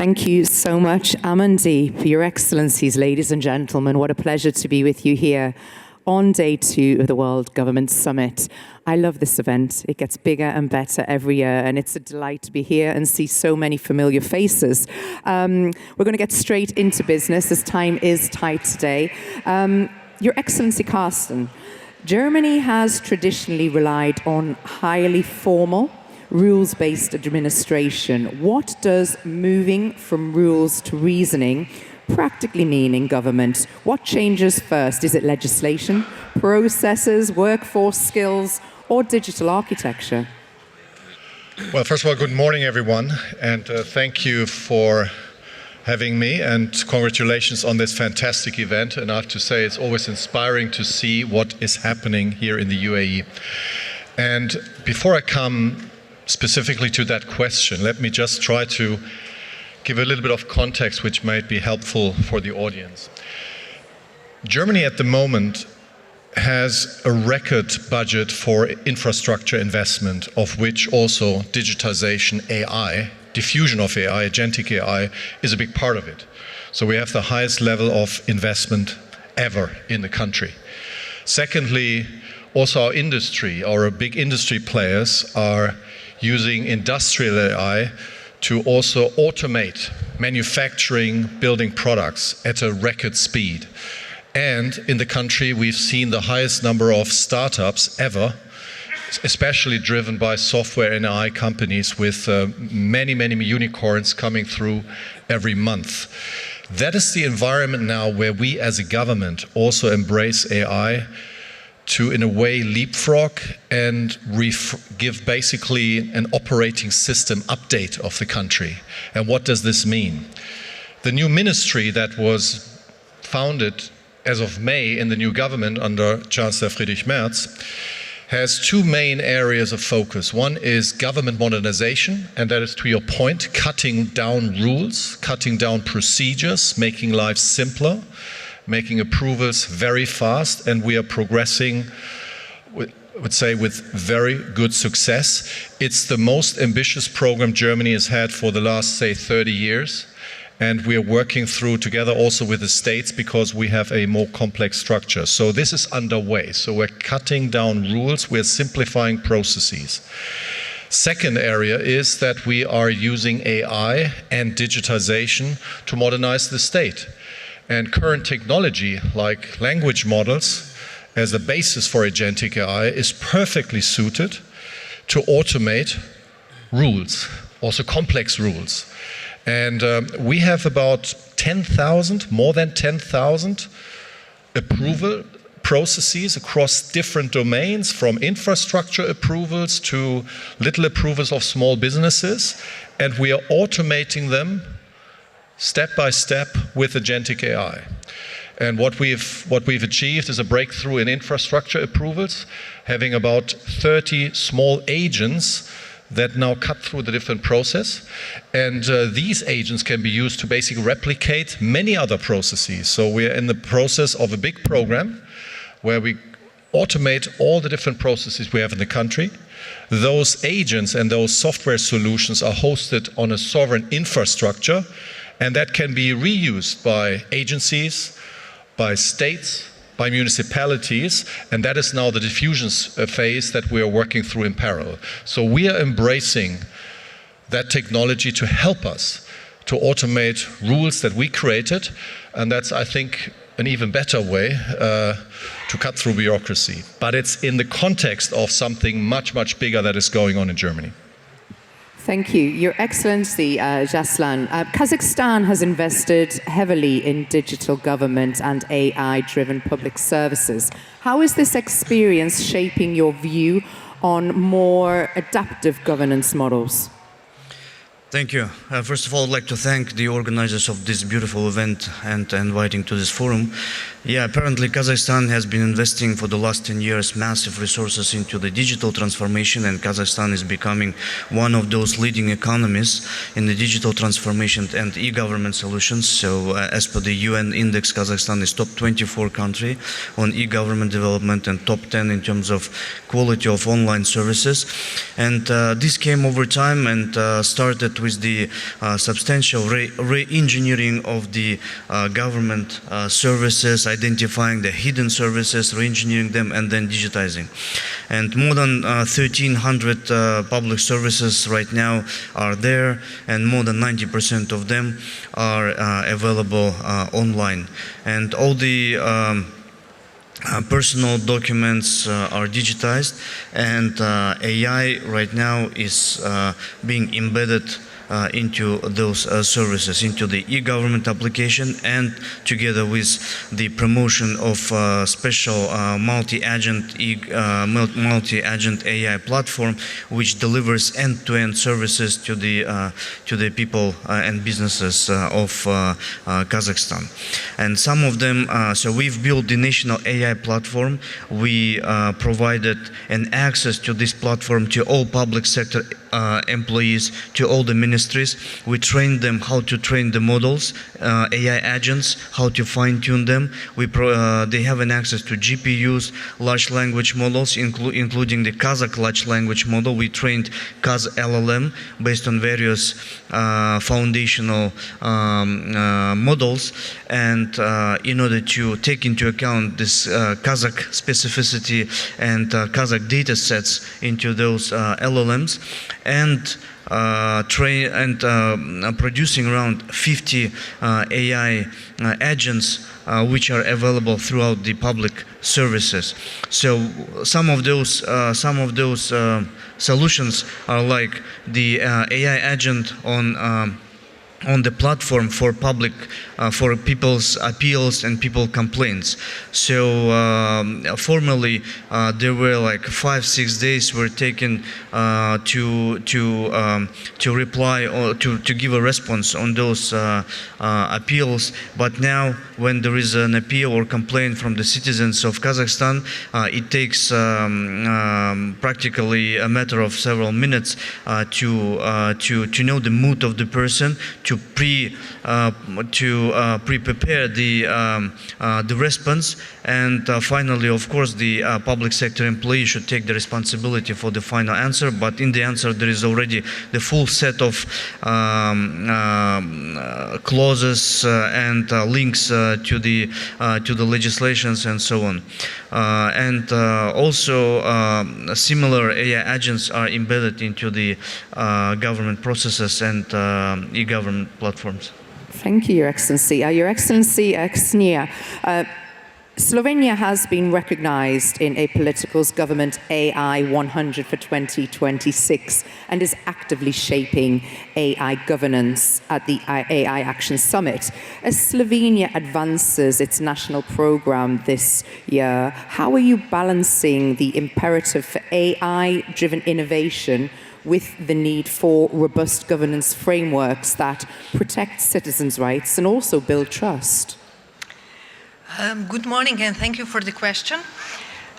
Thank you so much, Amandi, for your excellencies, ladies and gentlemen. What a pleasure to be with you here on day 2 of the World Government Summit. I love this event. It gets bigger and better every year, and it's a delight to be here and see so many familiar faces. We're going to get straight into business as time is tight today. Your Excellency Karsten, Germany has traditionally relied on highly formal, rules-based administration. What does moving from rules to reasoning practically mean in government? What changes first? Is it legislation, processes, workforce skills, or digital architecture? Well, first of all, good morning, everyone, and thank you for having me, and congratulations on this fantastic event. And I have to say, it's always inspiring to see what is happening here in the UAE. And before I come specifically to that question, let me just try to give a little bit of context which might be helpful for the audience. Germany at the moment has a record budget for infrastructure investment, of which also digitization, AI, diffusion of AI, agentic AI, is a big part of it. So we have the highest level of investment ever in the country. Secondly, also our industry, our big industry players are using industrial AI to also automate manufacturing, building products at a record speed. And in the country, we've seen the highest number of startups ever, especially driven by software and AI companies with many, many unicorns coming through every month. That is the environment now where we as a government also embrace AI to, in a way, leapfrog and give basically an operating system update of the country. And what does this mean? The new ministry that was founded as of May in the new government under Chancellor Friedrich Merz has 2 main areas of focus. One is government modernization, and that is, to your point, cutting down rules, cutting down procedures, making life simpler, making approvals very fast, and we are progressing, I would say, with very good success. It's the most ambitious program Germany has had for the last, say, 30 years. And we are working through together also with the states because we have a more complex structure. So this is underway. So we're cutting down rules, we're simplifying processes. Second area is that we are using AI and digitization to modernize the state. And current technology, like language models, as a basis for agentic AI, is perfectly suited to automate rules, also complex rules. And we have about 10,000, more than 10,000 approval processes across different domains, from infrastructure approvals to little approvals of small businesses. And we are automating them step by step with agentic AI. And what we've achieved is a breakthrough in infrastructure approvals, having about 30 small agents that now cut through the different process. And these agents can be used to basically replicate many other processes. So we're in the process of a big program where we automate all the different processes we have in the country. Those agents and those software solutions are hosted on a sovereign infrastructure, and that can be reused by agencies, by states, by municipalities, and that is now the diffusion phase that we are working through in parallel. So we are embracing that technology to help us to automate rules that we created, and that's, I think, an even better way to cut through bureaucracy. But it's in the context of something much, much bigger that is going on in Germany. Thank you. Your Excellency, Zhaslan, Kazakhstan has invested heavily in digital government and AI-driven public services. How is this experience shaping your view on more adaptive governance models? Thank you. First of all, I'd like to thank the organizers of this beautiful event and inviting to this forum. Yeah, apparently Kazakhstan has been investing for the last 10 years massive resources into the digital transformation, and Kazakhstan is becoming one of those leading economies in the digital transformation and e-government solutions. So as per the UN index, Kazakhstan is top 24 country on e-government development and top 10 in terms of quality of online services. And this came over time and started with the substantial re-engineering of the government services, identifying the hidden services, re-engineering them, and then digitizing. And more than 1,300 public services right now are there, and more than 90% of them are available online. And all the personal documents are digitized, and AI right now is being embedded into those services, into the e-government application, and together with the promotion of special multi-agent AI platform, which delivers end-to-end services to the people and businesses of Kazakhstan. And some of them, so we've built the national AI platform. We provided an access to this platform to all public sector employees, to all the ministries. We trained them how to train the models, AI agents, how to fine-tune them. They have an access to GPUs, large language models, including the Kazakh large language model. We trained Kaz LLM based on various foundational models, and in order to take into account this Kazakh specificity and Kazakh data sets into those LLMs, and producing around 50 AI agents which are available throughout the public services. So some of those solutions are like the AI agent on the platform for public, for people's appeals and people complaints. So formally, there were like 5-6 days were taken to reply or to give a response on those appeals. But now, when there is an appeal or complaint from the citizens of Kazakhstan, it takes practically a matter of several minutes to know the mood of the person, to pre-prepare the response, and finally, of course, the public sector employee should take the responsibility for the final answer. But in the answer, there is already the full set of clauses and links to the legislations and so on. And also, similar AI agents are embedded into the government processes and e-government platforms. Thank you, Your Excellency. Your Excellency, Ksenija, Slovenia has been recognized in a Political's Government AI 100 for 2026 and is actively shaping AI governance at the AI Action Summit. As Slovenia advances its national program this year, how are you balancing the imperative for AI-driven innovation with the need for robust governance frameworks that protect citizens' rights and also build trust? Good morning, and thank you for the question.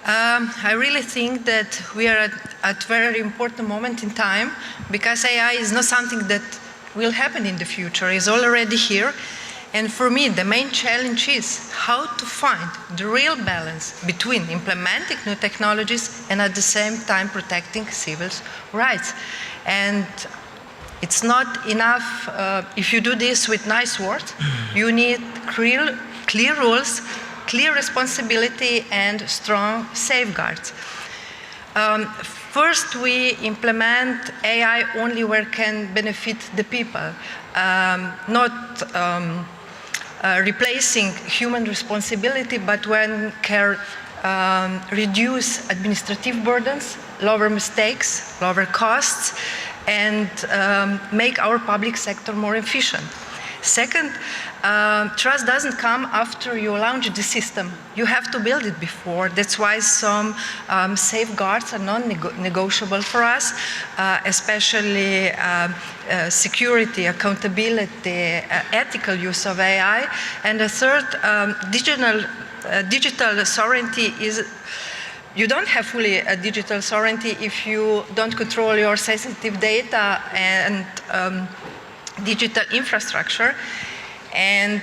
I really think that we are at a very important moment in time, because AI is not something that will happen in the future. It's already here. And for me, the main challenge is how to find the real balance between implementing new technologies and at the same time protecting civil rights. And it's not enough if you do this with nice words. You need clear rules, clear responsibility, and strong safeguards. First, we implement AI only where it can benefit the people, not replacing human responsibility, but when can reduce administrative burdens, lower mistakes, lower costs, and make our public sector more efficient. Second, trust doesn't come after you launch the system. You have to build it before. That's why some safeguards are non-negotiable for us, especially security, accountability, ethical use of AI. And the third, digital sovereignty is, you don't have fully a digital sovereignty if you don't control your sensitive data and digital infrastructure. And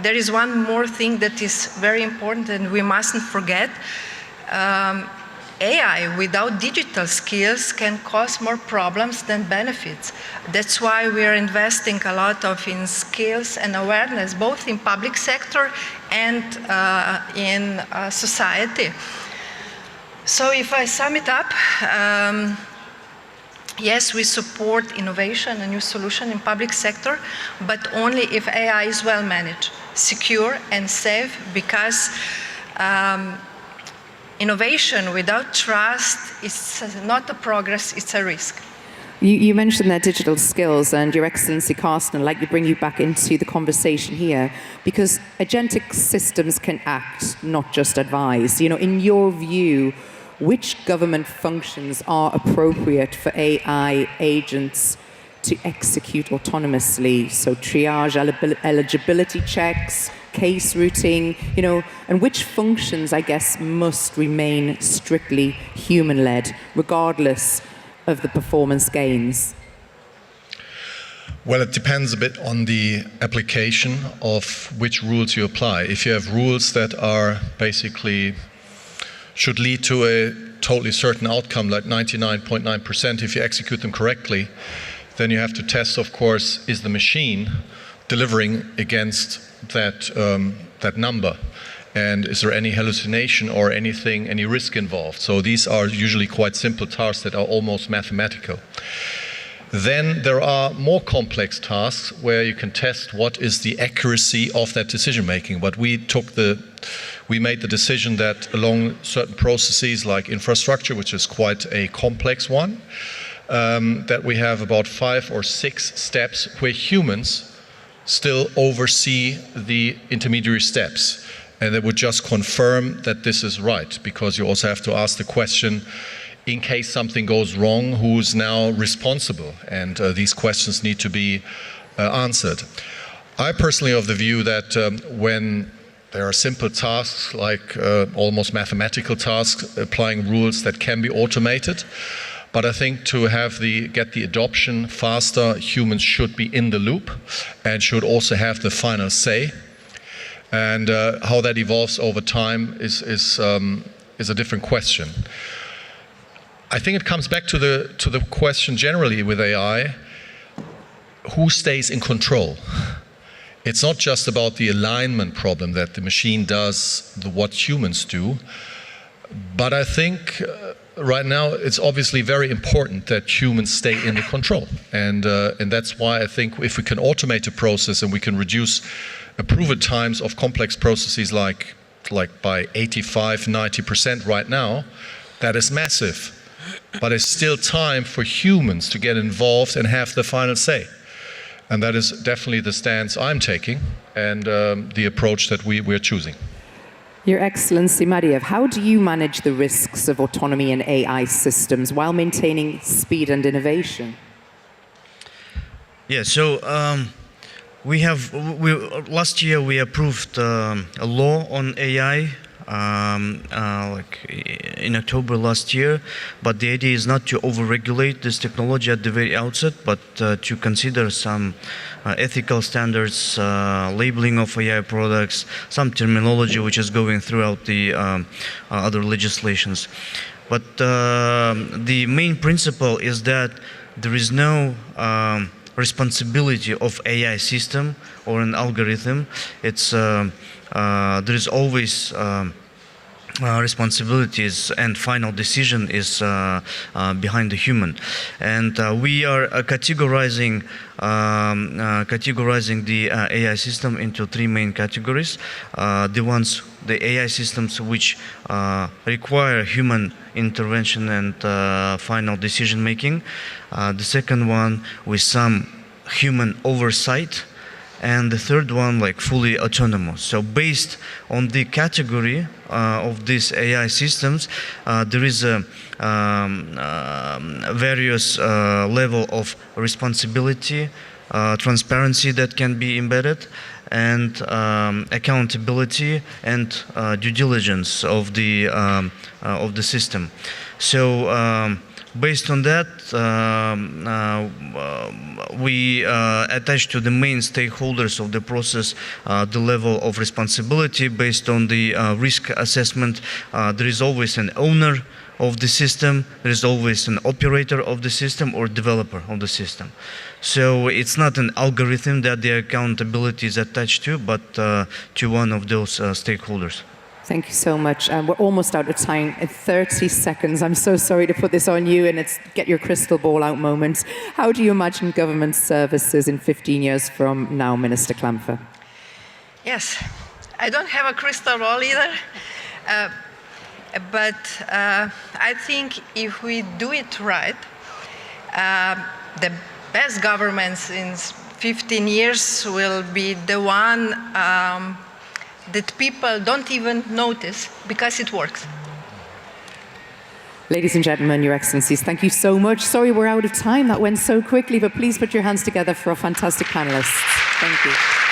there is one more thing that is very important and we mustn't forget. AI without digital skills can cause more problems than benefits. That's why we are investing a lot in skills and awareness, both in public sector and in society. So if I sum it up, yes, we support innovation and new solution in public sector, but only if AI is well managed, secure and safe, because innovation without trust is not a progress, it's a risk. You mentioned their digital skills, and Your Excellency Karsten, I'd like to bring you back into the conversation here, because agentic systems can act, not just advise. In your view, which government functions are appropriate for AI agents to execute autonomously? So triage, eligibility checks, case routing, and which functions, I guess, must remain strictly human-led, regardless of the performance gains? Well, it depends a bit on the application of which rules you apply. If you have rules that are basically should lead to a totally certain outcome, like 99.9%, if you execute them correctly, then you have to test, of course, is the machine delivering against that number? And is there any hallucination or any risk involved? So these are usually quite simple tasks that are almost mathematical. Then there are more complex tasks where you can test what is the accuracy of that decision making. But we made the decision that along certain processes like infrastructure, which is quite a complex one, that we have about 5 or 6 steps where humans still oversee the intermediary steps. And they would just confirm that this is right, because you also have to ask the question, in case something goes wrong, who's now responsible? And these questions need to be answered. I personally have the view that when there are simple tasks, like almost mathematical tasks, applying rules that can be automated, but I think to get the adoption faster, humans should be in the loop and should also have the final say. And how that evolves over time is a different question. I think it comes back to the question generally with AI: who stays in control? It's not just about the alignment problem that the machine does what humans do, but I think right now it's obviously very important that humans stay in the control, and that's why I think if we can automate a process and we can reduce approval times of complex processes like by 85-90% right now, that is massive. But it's still time for humans to get involved and have the final say. And that is definitely the stance I'm taking and the approach that we're choosing. Your Excellency Madiyev, how do you manage the risks of autonomy in AI systems while maintaining speed and innovation? Yeah, so last year we approved a law on AI in October last year, but the idea is not to overregulate this technology at the very outset, but to consider some ethical standards, labeling of AI products, some terminology which is going throughout the other legislations. But the main principle is that there is no responsibility of AI system or an algorithm. It's there is always responsibilities, and final decision is behind the human. And we are categorizing the AI system into 3 main categories. The AI systems which require human intervention and final decision making. The second one with some human oversight. And the third one, fully autonomous. So based on the category of these AI systems, there is a various level of responsibility, transparency that can be embedded, and accountability and due diligence of the system. So based on that, we attach to the main stakeholders of the process the level of responsibility based on the risk assessment. There is always an owner of the system, there is always an operator of the system or developer of the system. So it's not an algorithm that the accountability is attached to, but to one of those stakeholders. Thank you so much. We're almost out of time. In 30 seconds, I'm so sorry to put this on you, and it's get your crystal ball out moment. How do you imagine government services in 15 years from now, Minister Klampfer? Yes, I don't have a crystal ball either, but I think if we do it right, the best governments in 15 years will be the one that people don't even notice because it works. Ladies and gentlemen, Your Excellencies, thank you so much. Sorry we're out of time. That went so quickly, but please put your hands together for our fantastic panelists. Thank you.